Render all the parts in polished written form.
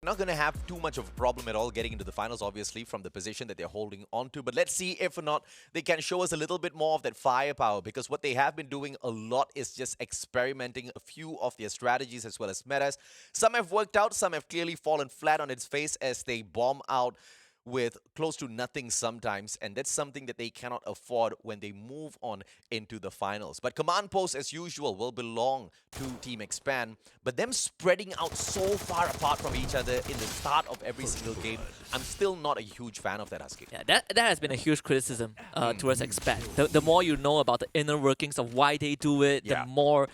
not going to have too much of a problem at all getting into the finals, obviously, from the position that they're holding on to. But let's see if or not they can show us a little bit more of that firepower, because what they have been doing a lot is just experimenting a few of their strategies as well as metas. Some have worked out, some have clearly fallen flat on its face as they bomb out with close to nothing sometimes, and that's something that they cannot afford when they move on into the finals. But command posts, as usual, will belong to Team Expand, but them spreading out so far apart from each other in the start of every single game, I'm still not a huge fan of that, Husky. Yeah, that has been a huge criticism towards Expand. The more you know about the inner workings of why they do it, the more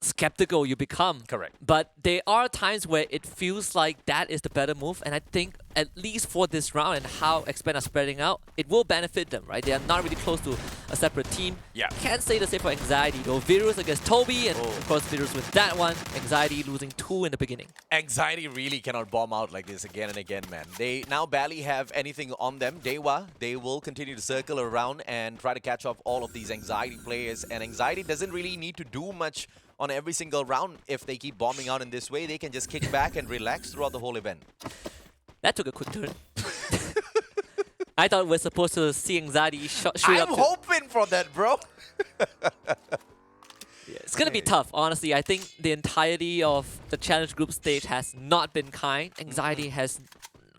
skeptical you become. Correct. But there are times where it feels like that is the better move, and I think at least for this round and how Expand are spreading out, it will benefit them, right? They are not really close to a separate team. Yeah. Can't say the same for Anxiety though. Virus against Toby, and of course Virus with that one. Anxiety losing 2 in the beginning. Anxiety really cannot bomb out like this again and again, man. They now barely have anything on them. Dewa, they will continue to circle around and try to catch off all of these Anxiety players, and Anxiety doesn't really need to do much on every single round. If they keep bombing out in this way, they can just kick back and relax throughout the whole event. That took a quick turn. I thought we're supposed to see Anxiety shoot up. I'm hoping for that, bro. It's going to be tough, honestly. I think the entirety of the challenge group stage has not been kind. Anxiety has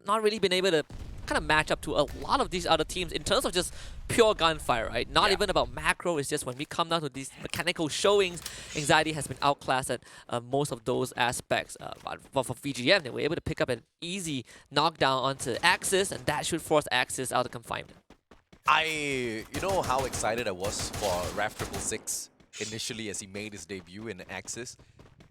not really been able to kind of match up to a lot of these other teams in terms of just pure gunfire, right? Not even about macro. It's just when we come down to these mechanical showings, Anxiety has been outclassed at most of those aspects. But for VGM, they were able to pick up an easy knockdown onto Axis, and that should force Axis out of confinement. You know how excited I was for Raf 666 initially as he made his debut in Axis?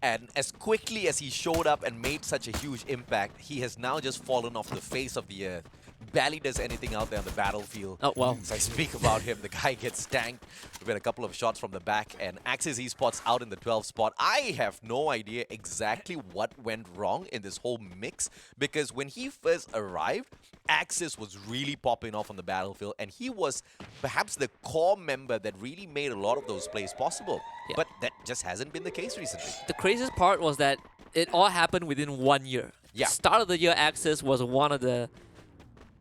And as quickly as he showed up and made such a huge impact, he has now just fallen off the face of the earth. Barely does anything out there on the battlefield. Oh, well. As I speak about him, the guy gets tanked with a couple of shots from the back, and Axis Esports out in the 12th spot. I have no idea exactly what went wrong in this whole mix, because when he first arrived, Axis was really popping off on the battlefield, and he was perhaps the core member that really made a lot of those plays possible. Yeah. But that just hasn't been the case recently. The craziest part was that it all happened within 1 year. Yeah. Start of the year, Axis was one of the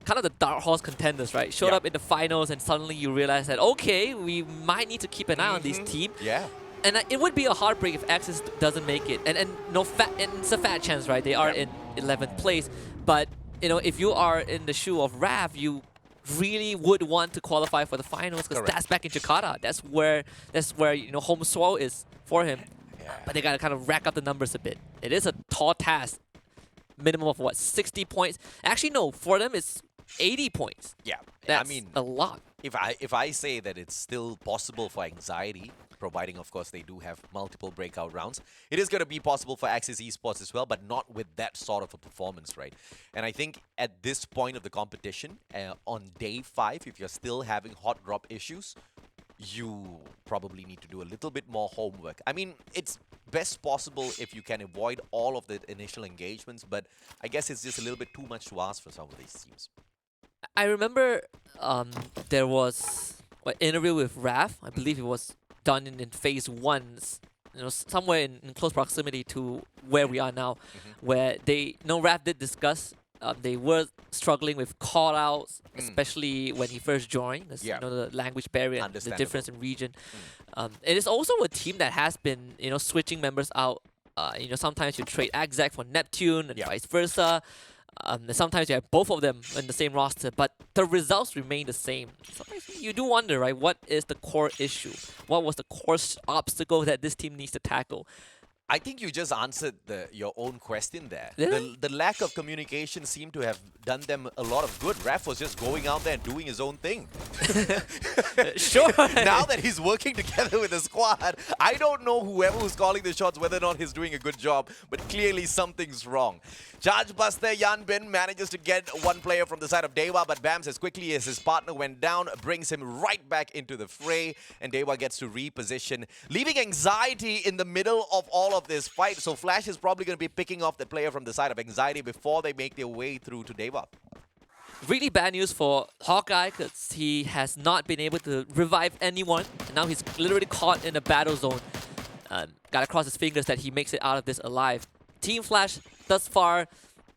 kind of the dark horse contenders, right? Showed up in the finals, and suddenly you realize that, okay, we might need to keep an eye on this team. Yeah. And it would be a heartbreak if Axis doesn't make it. And it's a fat chance, right? They are in 11th place. But, you know, if you are in the shoe of Rav, you really would want to qualify for the finals, because that's back in Jakarta. That's where you know, home soil is for him. Yeah. But they got to kind of rack up the numbers a bit. It is a tall task. Minimum of what, 60 points? Actually, no, for them it's 80 points. Yeah. That's I mean, a lot. If I say that it's still possible for Anxiety, providing of course they do have multiple breakout rounds, it is going to be possible for Axis Esports as well, but not with that sort of a performance, right? And I think at this point of the competition, on day 5, if you're still having hot drop issues, you probably need to do a little bit more homework. I mean, it's best possible if you can avoid all of the initial engagements, but I guess it's just a little bit too much to ask for some of these teams. I remember there was an interview with Raph. I believe it was done in phase 1, you know, somewhere in close proximity to where we are now, where Raph did discuss they were struggling with call-outs, especially when he first joined. You know, the language barrier, and the difference in region. It is also a team that has been, you know, switching members out. You know, sometimes you trade Axac for Neptune and vice versa. And sometimes you have both of them in the same roster, but the results remain the same. Sometimes you do wonder, right? What is the core issue? What was the core obstacle that this team needs to tackle? I think you just answered your own question there. Really? The lack of communication seemed to have done them a lot of good. Raph was just going out there and doing his own thing. Sure. Now that he's working together with the squad, I don't know whoever who's calling the shots, whether or not he's doing a good job, but clearly something's wrong. Charge Buster Yan Bin manages to get one player from the side of Dewa, but Bams, as quickly as his partner went down, brings him right back into the fray, and Dewa gets to reposition, leaving Anxiety in the middle of all of this fight. So Flash is probably going to be picking off the player from the side of Anxiety before they make their way through to Dewa. Really bad news for Hawkeye, because he has not been able to revive anyone, and now he's literally caught in a battle zone. Gotta cross his fingers that he makes it out of this alive. Team Flash thus far,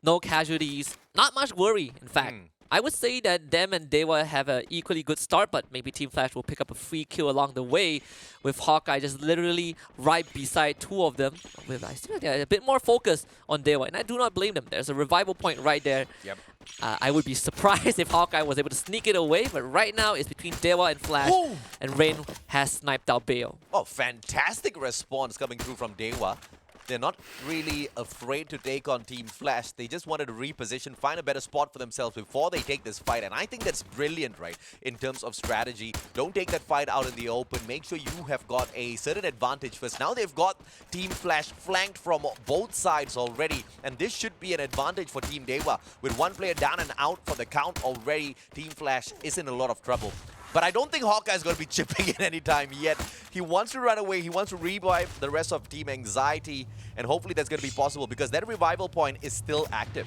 no casualties, not much worry, in fact. I would say that them and Dewa have an equally good start, but maybe Team Flash will pick up a free kill along the way with Hawkeye just literally right beside two of them. I think they're a bit more focused on Dewa, and I do not blame them. There's a revival point right there. Yep. I would be surprised if Hawkeye was able to sneak it away, but right now it's between Dewa and Flash, and Rain has sniped out Bayo. Oh, fantastic response coming through from Dewa. They're not really afraid to take on Team Flash. They just wanted to reposition, find a better spot for themselves before they take this fight. And I think that's brilliant, right, in terms of strategy. Don't take that fight out in the open. Make sure you have got a certain advantage first. Now they've got Team Flash flanked from both sides already. And this should be an advantage for Team Dewa. With one player down and out for the count already, Team Flash is in a lot of trouble. But I don't think Hawkeye's going to be chipping in anytime yet. He wants to run away. He wants to revive the rest of Team Anxiety. And hopefully that's going to be possible because that revival point is still active.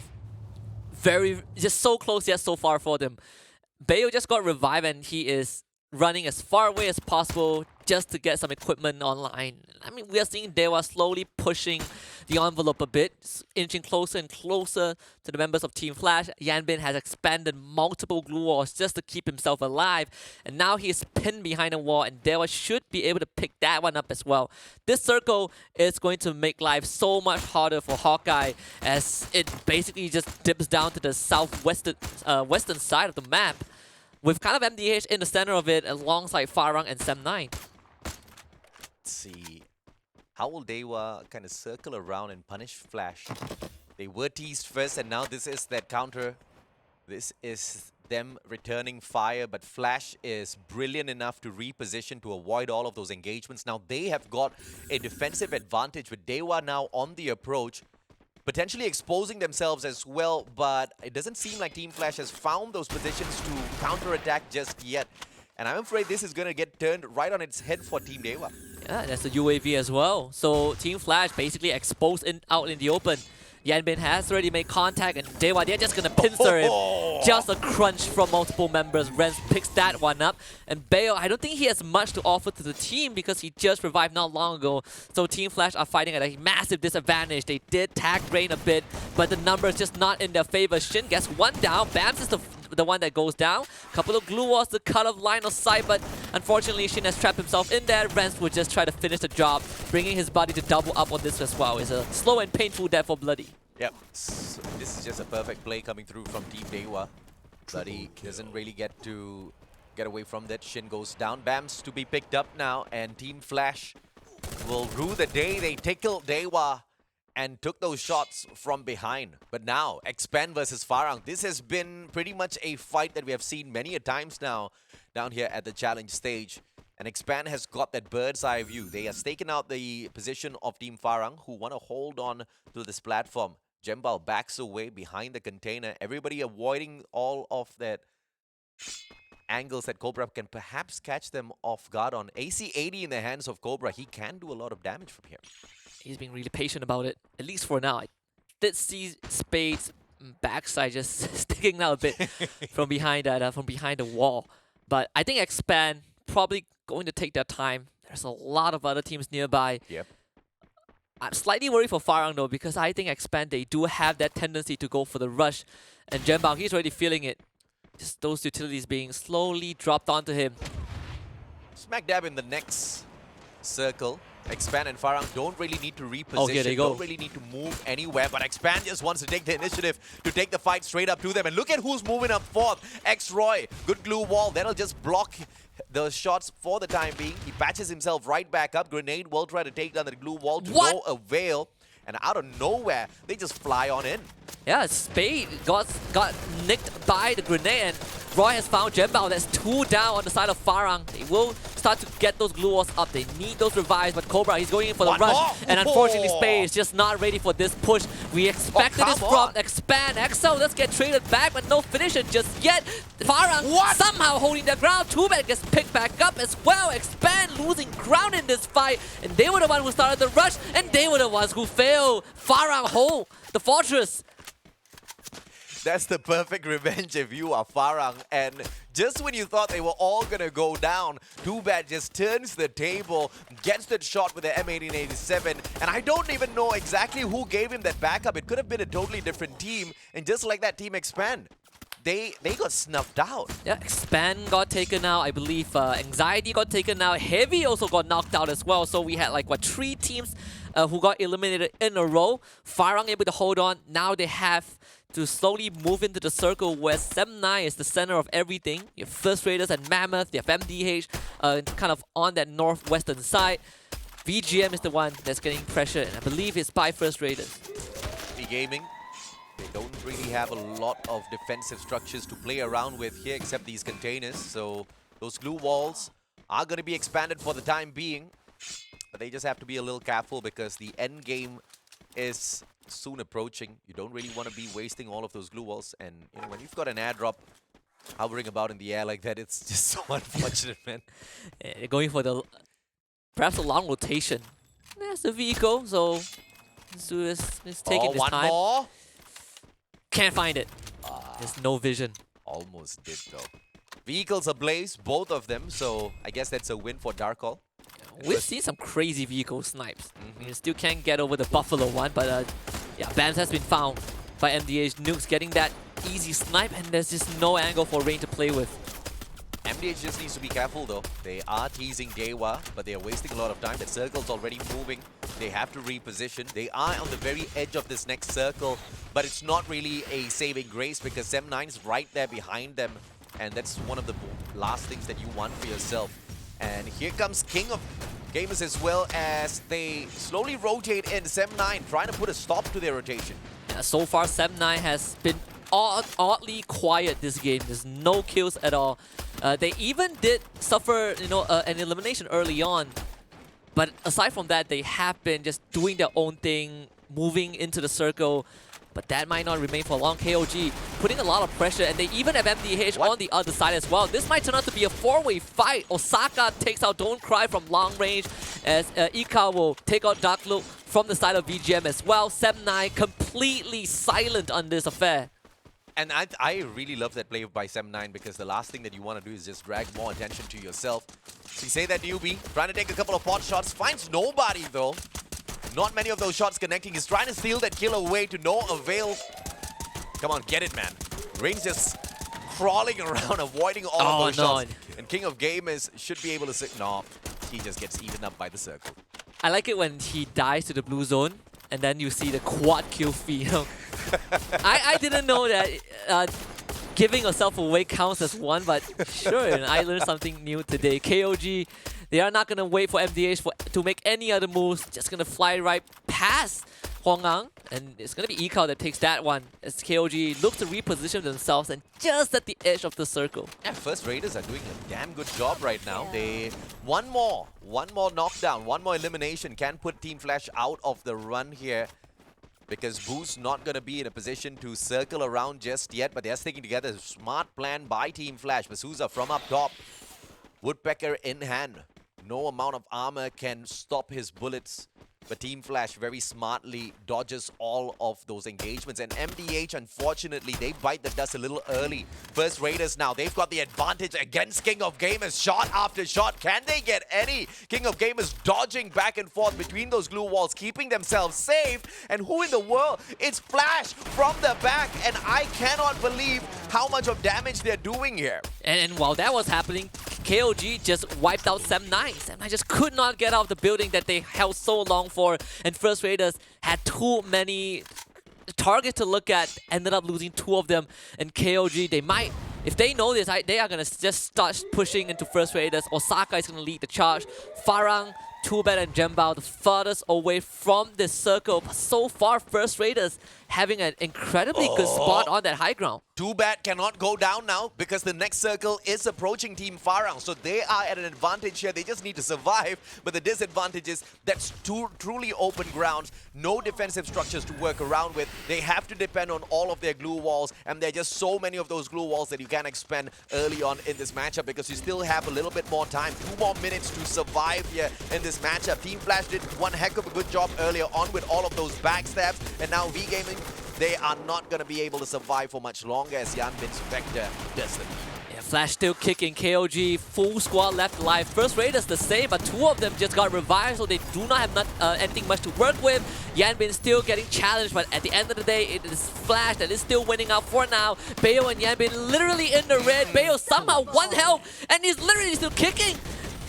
Just so close yet so far for them. Bayo just got revived and he is running as far away as possible just to get some equipment online. I mean, we are seeing Dewa slowly pushing the envelope a bit, inching closer and closer to the members of Team Flash. Yanbin has expanded multiple glue walls just to keep himself alive, and now he is pinned behind a wall, and Dewa should be able to pick that one up as well. This circle is going to make life so much harder for Hawkeye as it basically just dips down to the southwestern western side of the map, with kind of MDH in the center of it alongside Farang and Sem9. Let's see. How will Dewa kind of circle around and punish Flash? They were teased first, and now this is that counter. This is them returning fire, but Flash is brilliant enough to reposition to avoid all of those engagements. Now they have got a defensive advantage with Dewa now on the approach, potentially exposing themselves as well, but it doesn't seem like Team Flash has found those positions to counterattack just yet. And I'm afraid this is going to get turned right on its head for Team Dewa. Yeah, that's a UAV as well. So Team Flash basically exposed out in the open. Yanbin has already made contact, and Dewa, they're just going to pincer him. Just a crunch from multiple members. Renz picks that one up. And Bayo, I don't think he has much to offer to the team because he just revived not long ago. So Team Flash are fighting at a massive disadvantage. They did tag Rain a bit, but the numbers just not in their favor. Shin gets one down. Bams is the one that goes down. Couple of glue walls to cut off line of sight, but unfortunately Shin has trapped himself in there. Renz will just try to finish the job, bringing his body to double up on this as well. It's a slow and painful death for Bloody. Yep, this is just a perfect play coming through from Team Dewa. Bloody doesn't really get away from that. Shin goes down. Bams to be picked up now, and Team Flash will rue the day they tickled Dewa and took those shots from behind. But now, Expand versus Farang. This has been pretty much a fight that we have seen many a times now down here at the challenge stage. And Expand has got that bird's eye view. They have staken out the position of Team Farang, who want to hold on to this platform. Jembal backs away behind the container. Everybody avoiding all of that angles that Cobra can perhaps catch them off guard on. AC-80 in the hands of Cobra. He can do a lot of damage from here. He's being really patient about it, at least for now. I did see Spade's backside just sticking out a bit from behind the wall. But I think Expand probably going to take their time. There's a lot of other teams nearby. Yep. I'm slightly worried for Farang though, because I think Expand, they do have that tendency to go for the rush. And Jembao, he's already feeling it. Just those utilities being slowly dropped onto him. Smack dab in the next circle. Expand and Farang don't really need to reposition, Oh, here they go. don't really need to move anywhere, but Expand just wants to take the initiative to take the fight straight up to them. And look at who's moving up fourth. X-Roy, good glue wall, that'll just block the shots for the time being. He patches himself right back up. Grenade will try to take down the glue wall to no avail. And out of nowhere, they just fly on in. Yeah, Spade got nicked by the grenade, and Roy has found Jembao. That's two down on the side of Farang. They will start to get those glue walls up. They need those revives, but Cobra, he's going in for the rush. And unfortunately, Spade is just not ready for this push. We expected this from Expand. XL, let's get traded back, but no finisher just yet. Farang somehow holding their ground. Too bad gets picked back up as well. Expand losing ground in this fight, and they were the ones who started the rush, and they were the ones who failed. Farang hold the fortress. That's the perfect revenge if you are Farang. And Just when you thought they were all going to go down, Too Bad just turns the table, gets that shot with the M1887, and I don't even know exactly who gave him that backup. It could have been a totally different team, and just like that, Team Expand, they got snuffed out. Yeah, Expand got taken out. I believe Anxiety got taken out. Heavy also got knocked out as well. So we had like, what, 3 teams who got eliminated in a row. Farang able to hold on. Now they have to slowly move into the circle where Sem9 is the center of everything. You have First Raiders and Mammoth. You have MDH kind of on that northwestern side. VGM is the one that's getting pressure, and I believe it's by First Raiders. Gaming. They don't really have a lot of defensive structures to play around with here except these containers. So those glue walls are going to be expanded for the time being. But they just have to be a little careful because the end game is soon approaching. You don't really want to be wasting all of those glue walls. And you know, when you've got an airdrop hovering about in the air like that, it's just so unfortunate, man. Yeah, they're going for the perhaps a long rotation. There's the vehicle, so it's taking this one time. more. Can't find it. There's no vision. Almost did though. Vehicles ablaze, both of them, so I guess that's a win for Darkol. We've seen some crazy vehicle snipes. You still can't get over the Buffalo one, but yeah, BAMS has been found by MDH. Nukes getting that easy snipe, and there's just no angle for Rain to play with. MDH just needs to be careful though. They are teasing Dewa, but they are wasting a lot of time. The circle's already moving. They have to reposition. They are on the very edge of this next circle, but it's not really a saving grace because Sem9 is right there behind them, and that's one of the last things that you want for yourself. And here comes King of Gamers as well as they slowly rotate in. Sem9 trying to put a stop to their rotation. Yeah, so far, Sem9 has been oddly quiet this game. There's no kills at all. They even did suffer, an elimination early on. But aside from that, they have been just doing their own thing, moving into the circle. But that might not remain for long. KOG putting a lot of pressure, and they even have MDH on the other side as well. This might turn out to be a 4-way fight. Osaka takes out Don't Cry from long range, as Ika will take out Dark Loop from the side of VGM as well. Sem9 completely silent on this affair. And I really love that play by Sem9 because the last thing that you want to do is just drag more attention to yourself. So you say that newbie, trying to take a couple of pot shots, finds nobody though. Not many of those shots connecting. He's trying to steal that kill away to no avail. Come on, get it, man. Rain's just crawling around, avoiding all of those shots. And King of Gamers should be able to say, no, he just gets eaten up by the circle. I like it when he dies to the blue zone, and then you see the quad kill feed. I didn't know that giving yourself away counts as one, but sure, and I learned something new today. KOG, they are not going to wait for MDH to make any other moves, just going to fly right past Hwang, and it's going to be Ikao that takes that one as KOG look to reposition themselves and just at the edge of the circle. Yeah, First Raiders are doing a damn good job right now. They one more knockdown, one more elimination can put Team Flash out of the run here. Because Boo's not going to be in a position to circle around just yet, but they're sticking together. A smart plan by Team Flash. Basuza from up top. Woodpecker in hand. No amount of armor can stop his bullets. But Team Flash very smartly dodges all of those engagements. And MDH, unfortunately, they bite the dust a little early. First Raiders now, they've got the advantage against King of Gamers. Shot after shot. Can they get any? King of Gamers dodging back and forth between those glue walls, keeping themselves safe. And who in the world? It's Flash from the back. And I cannot believe how much of damage they're doing here. And while that was happening, KOG just wiped out Sem9. Sem9 just could not get out of the building that they held so long for. And First Raiders had too many targets to look at, ended up losing 2 of them. And KOG, they might, if they know this, they are going to just start pushing into First Raiders. Osaka is going to lead the charge. Farang, Too Bad, and Jembao the furthest away from this circle. But so far, First Raiders having an incredibly good spot on that high ground. Too Bad cannot go down now because the next circle is approaching Team Farang. So they are at an advantage here. They just need to survive. But the disadvantage is that's truly open grounds. No defensive structures to work around with. They have to depend on all of their glue walls. And there are just so many of those glue walls that you can expend early on in this matchup because you still have a little bit more time. 2 more minutes to survive here in this matchup. Team Flash did one heck of a good job earlier on with all of those backstabs. And now V-Gaming, they are not going to be able to survive for much longer as Jan Bin's Vector does them. Yeah, Flash still kicking. KOG, full squad left alive. First Raiders the same, but two of them just got revived, so they do not have anything much to work with. Yanbin still getting challenged, but at the end of the day, it is Flash that is still winning out for now. Bayo and Yanbin literally in the red. Bayo somehow 1 health, and he's literally still kicking.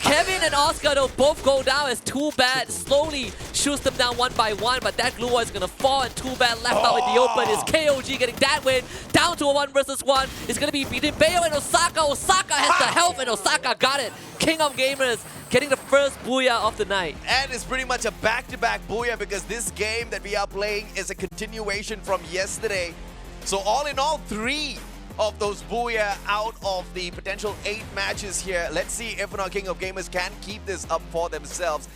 Kevin and Oscar though both go down as Too Bad slowly shoots them down 1 by 1, but that glue wall is gonna fall, and Too Bad left out in the open is KOG getting that win. Down to a 1 versus 1. It's gonna be between Bayo and Osaka. Osaka has the health and Osaka got it. King of Gamers getting the first booyah of the night. And it's pretty much a back-to-back booyah because this game that we are playing is a continuation from yesterday. So all in all, 3 of those booyah out of the potential 8 matches here. Let's see if King of Gamers can keep this up for themselves.